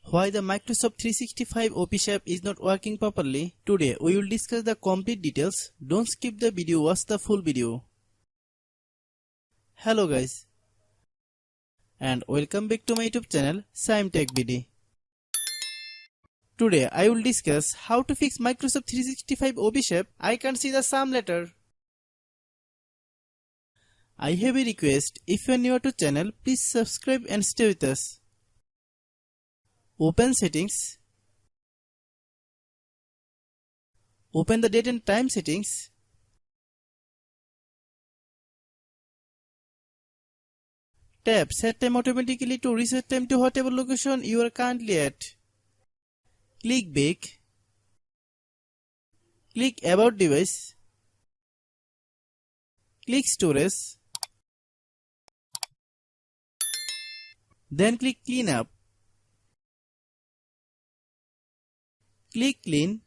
Why the Microsoft 365 Office app is not working properly? Today we will discuss the complete details. Don't skip the video, watch the full video. Hello guys, and welcome back to my YouTube channel Shaem Tech BD. Today I will discuss how to fix Microsoft 365 Office app. I can't see the sum letter. I have a request. If you are new to channel, please subscribe and stay with us. Open settings. Open the date and time settings. Tap set time automatically to reset time to whatever location you are currently at. Click back. Click about device. Click storage. Then click clean up. Click clean.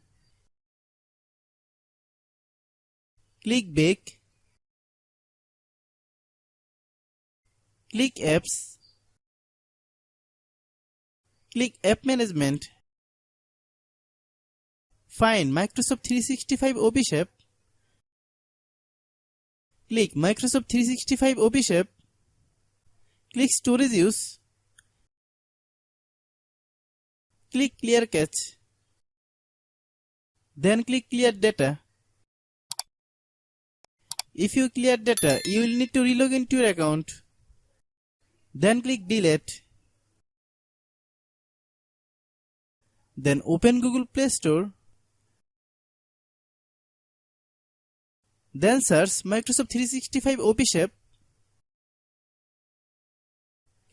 Click back. Click apps. Click app management. Find Microsoft 365 Office app. Click Microsoft 365 Office app. Click storage use. Click clear cache. Then click clear data. If you clear data, you will need to relog into your account. Then click delete. Then open Google Play Store. Then search Microsoft 365 Office app.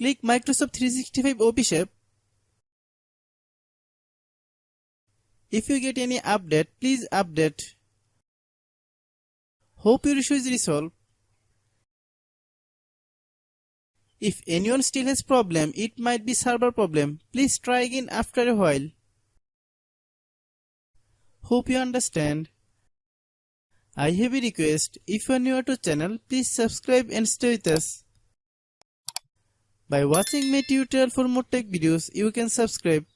Click Microsoft 365 Office app. If you get any update, please update. Hope your issue is resolved. If anyone still has problem, it might be server problem. Please try again after a while. Hope you understand. I have a request. If you are new to channel, please subscribe and stay with us. By watching my tutorial for more tech videos, you can subscribe.